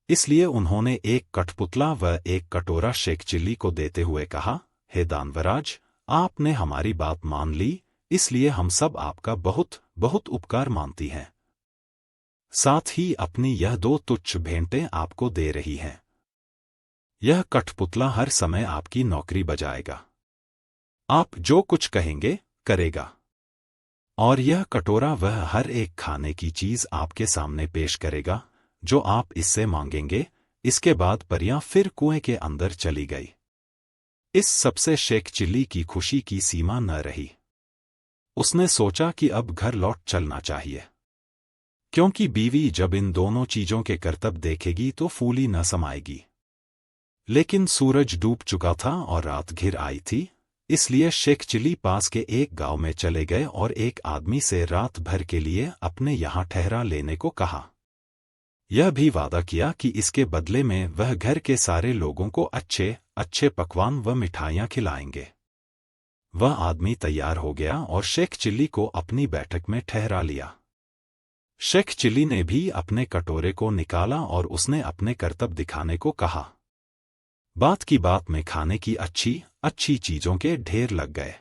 इसलिए उन्होंने एक कठपुतला व एक कटोरा शेख चिल्ली को देते हुए कहा, हे दानवराज, आपने हमारी बात मान ली, इसलिए हम सब आपका बहुत बहुत उपकार मानती हैं। साथ ही अपनी यह 2 तुच्छ भेंटें आपको दे रही हैं। यह कठपुतला हर समय आपकी नौकरी बजाएगा। आप जो कुछ कहेंगे करेगा। और यह कटोरा वह हर एक खाने की चीज आपके सामने पेश करेगा जो आप इससे मांगेंगे। इसके बाद परियां फिर कुएं के अंदर चली गई। इस सबसे शेख चिल्ली की खुशी की सीमा न रही। उसने सोचा कि अब घर लौट चलना चाहिए, क्योंकि बीवी जब इन दोनों चीजों के करतब देखेगी तो फूली न समाएगी। लेकिन सूरज डूब चुका था और रात घिर आई थी, इसलिए शेख चिल्ली पास के एक गांव में चले गए और एक आदमी से रात भर के लिए अपने यहां ठहरा लेने को कहा। यह भी वादा किया कि इसके बदले में वह घर के सारे लोगों को अच्छे अच्छे पकवान व मिठाइयां खिलाएंगे। वह आदमी तैयार हो गया और शेख चिल्ली को अपनी बैठक में ठहरा लिया। शेख चिल्ली ने भी अपने कटोरे को निकाला और उसने अपने करतब दिखाने को कहा। बात की बात में खाने की अच्छी अच्छी चीजों के ढेर लग गए।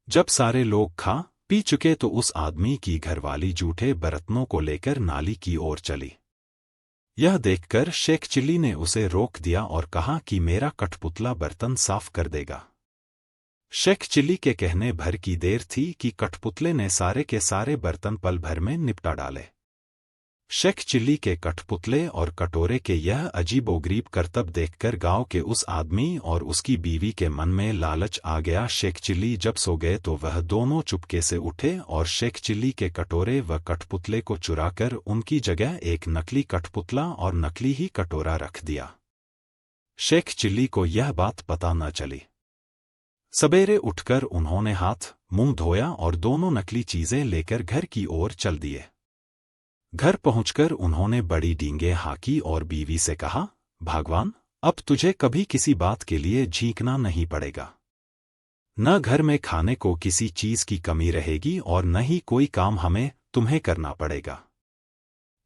जब सारे लोग खा पी चुके तो उस आदमी की घरवाली जूठे बर्तनों को लेकर नाली की ओर चली। यह देखकर शेख चिल्ली ने उसे रोक दिया और कहा कि मेरा कठपुतला बर्तन साफ कर देगा। शेख चिल्ली के कहने भर की देर थी कि कठपुतले ने सारे के सारे बर्तन पल भर में निपटा डाले। शेख चिल्ली के कठपुतले और कटोरे के यह अजीबोगरीब करतब देखकर गांव के उस आदमी और उसकी बीवी के मन में लालच आ गया। शेख चिल्ली जब सो गए तो वह दोनों चुपके से उठे और शेख चिल्ली के कटोरे व कठपुतले को चुराकर उनकी जगह एक नकली कठपुतला और नकली ही कटोरा रख दिया। शेख चिल्ली को यह बात पता न चली। सवेरे उठकर उन्होंने हाथ मुंह धोया और दोनों नकली चीजें लेकर घर की ओर चल दिए। घर पहुंचकर उन्होंने बड़ी डींगे हाँकी और बीवी से कहा, भगवान, अब तुझे कभी किसी बात के लिए झींकना नहीं पड़ेगा। न घर में खाने को किसी चीज की कमी रहेगी और न ही कोई काम हमें तुम्हें करना पड़ेगा।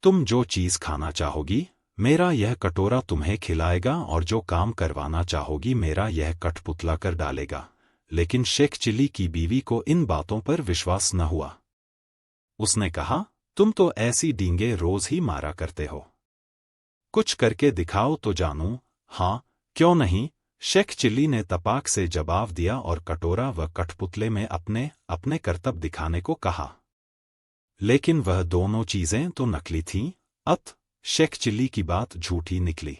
तुम जो चीज खाना चाहोगी मेरा यह कटोरा तुम्हें खिलाएगा और जो काम करवाना चाहोगी मेरा यह कठपुतला कर डालेगा। लेकिन शेख चिल्ली की बीवी को इन बातों पर विश्वास न हुआ। उसने कहा, तुम तो ऐसी डींगे रोज ही मारा करते हो, कुछ करके दिखाओ तो जानूं। हाँ, क्यों नहीं, शेख चिल्ली ने तपाक से जवाब दिया और कटोरा व कठपुतले में अपने अपने करतब दिखाने को कहा। लेकिन वह दोनों चीजें तो नकली थीं। शेख चिल्ली की बात झूठी निकली।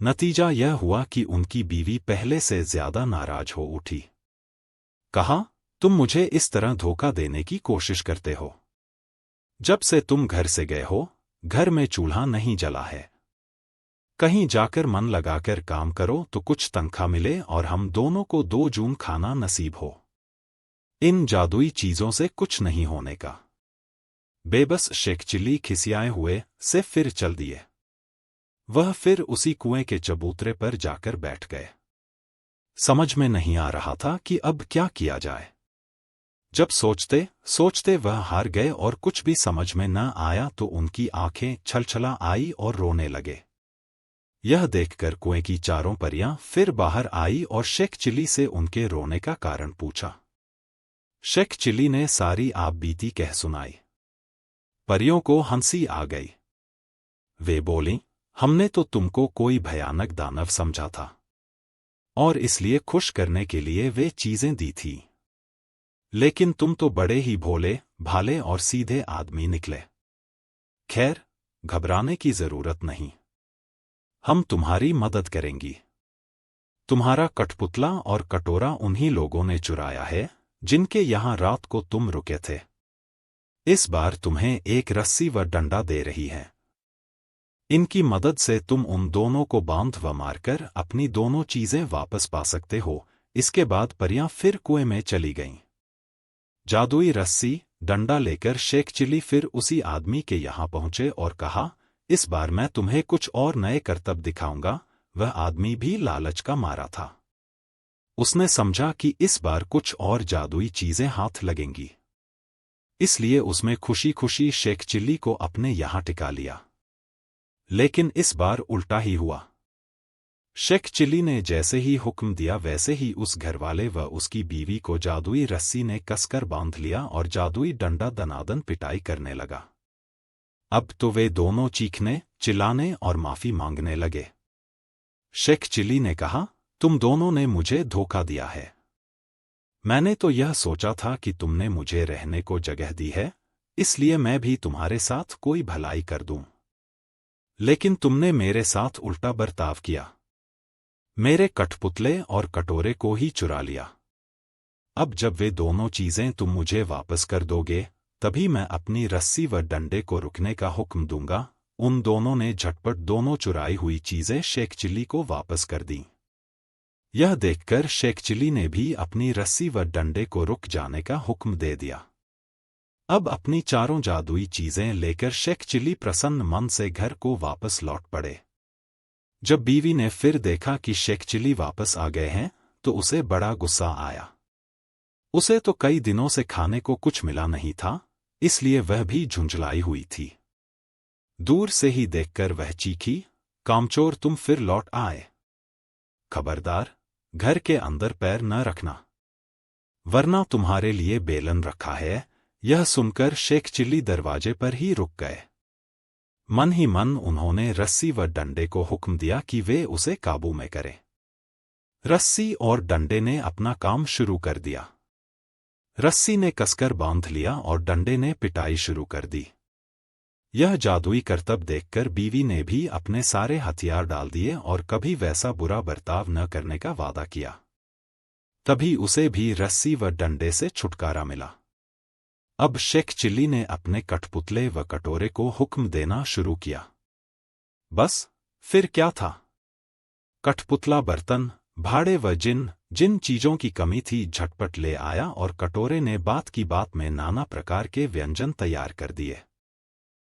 नतीजा यह हुआ कि उनकी बीवी पहले से ज्यादा नाराज हो उठी। कहा, तुम मुझे इस तरह धोखा देने की कोशिश करते हो। जब से तुम घर से गए हो घर में चूल्हा नहीं जला है। कहीं जाकर मन लगाकर काम करो तो कुछ तनख्वाह मिले और हम दोनों को 2 जून खाना नसीब हो। इन जादुई चीजों से कुछ नहीं होने का। बेबस शेख चिल्ली खिसियाए हुए से फिर चल दिए। वह फिर उसी कुएं के चबूतरे पर जाकर बैठ गए। समझ में नहीं आ रहा था कि अब क्या किया जाए। जब सोचते सोचते वह हार गए और कुछ भी समझ में न आया तो उनकी आंखें छलछला आई और रोने लगे। यह देखकर कुएं की चारों परियां फिर बाहर आई और शेख चिल्ली से उनके रोने का कारण पूछा। शेख चिल्ली ने सारी आप बीती कह सुनाई। परियों को हंसी आ गई। वे बोलीं, हमने तो तुमको कोई भयानक दानव समझा था और इसलिए खुश करने के लिए वे चीजें दी थी। लेकिन तुम तो बड़े ही भोले भाले और सीधे आदमी निकले। खैर, घबराने की जरूरत नहीं, हम तुम्हारी मदद करेंगी। तुम्हारा कठपुतला और कटोरा उन्हीं लोगों ने चुराया है जिनके यहां रात को तुम रुके थे। इस बार तुम्हें एक रस्सी व डंडा दे रही है। इनकी मदद से तुम उन दोनों को बांध व मारकर अपनी दोनों चीजें वापस पा सकते हो। इसके बाद परियां फिर कुएं में चली गईं। जादुई रस्सी डंडा लेकर शेख चिली फिर उसी आदमी के यहां पहुंचे और कहा, इस बार मैं तुम्हें कुछ और नए करतब दिखाऊंगा। वह आदमी भी लालच का मारा था। उसने समझा कि इस बार कुछ और जादुई चीजें हाथ लगेंगी, इसलिए उसमें खुशी खुशी शेख चिल्ली को अपने यहां टिका लिया। लेकिन इस बार उल्टा ही हुआ। शेख चिल्ली ने जैसे ही हुक्म दिया वैसे ही उस घरवाले व उसकी बीवी को जादुई रस्सी ने कसकर बांध लिया और जादुई डंडा दनादन पिटाई करने लगा। अब तो वे दोनों चीखने, चिल्लाने और माफी मांगने लगे। शेख चिल्ली ने कहा, तुम दोनों ने मुझे धोखा दिया है। मैंने तो यह सोचा था कि तुमने मुझे रहने को जगह दी है, इसलिए मैं भी तुम्हारे साथ कोई भलाई कर दूं। लेकिन तुमने मेरे साथ उल्टा बर्ताव किया। मेरे कठपुतले और कटोरे को ही चुरा लिया। अब जब वे दोनों चीजें तुम मुझे वापस कर दोगे, तभी मैं अपनी रस्सी व डंडे को रुकने का हुक्म दूंगा। उन दोनों ने झटपट दोनों चुराई हुई चीजें शेख चिल्ली को वापस कर दीं। यह देखकर शेख चिल्ली ने भी अपनी रस्सी व डंडे को रुक जाने का हुक्म दे दिया। अब अपनी चारों जादुई चीजें लेकर शेख चिल्ली प्रसन्न मन से घर को वापस लौट पड़े। जब बीवी ने फिर देखा कि शेख चिल्ली वापस आ गए हैं, तो उसे बड़ा गुस्सा आया। उसे तो कई दिनों से खाने को कुछ मिला नहीं था, इसलिए वह भी झुंझलाई हुई थी। दूर से ही देखकर वह चीखी, कामचोर तुम फिर लौट आए। खबरदार, घर के अंदर पैर न रखना, वरना तुम्हारे लिए बेलन रखा है। यह सुनकर शेख चिल्ली दरवाजे पर ही रुक गए। मन ही मन उन्होंने रस्सी व डंडे को हुक्म दिया कि वे उसे काबू में करें। रस्सी और डंडे ने अपना काम शुरू कर दिया। रस्सी ने कसकर बांध लिया और डंडे ने पिटाई शुरू कर दी। यह जादुई करतब देखकर बीवी ने भी अपने सारे हथियार डाल दिए और कभी वैसा बुरा बर्ताव न करने का वादा किया। तभी उसे भी रस्सी व डंडे से छुटकारा मिला। अब शेख चिल्ली ने अपने कठपुतले व कटोरे को हुक्म देना शुरू किया। बस फिर क्या था? कठपुतला बर्तन, भाड़े व जिन चीजों की कमी थी झटपट ले आया और कटोरे ने बात की बात में नाना प्रकार के व्यंजन तैयार कर दिए।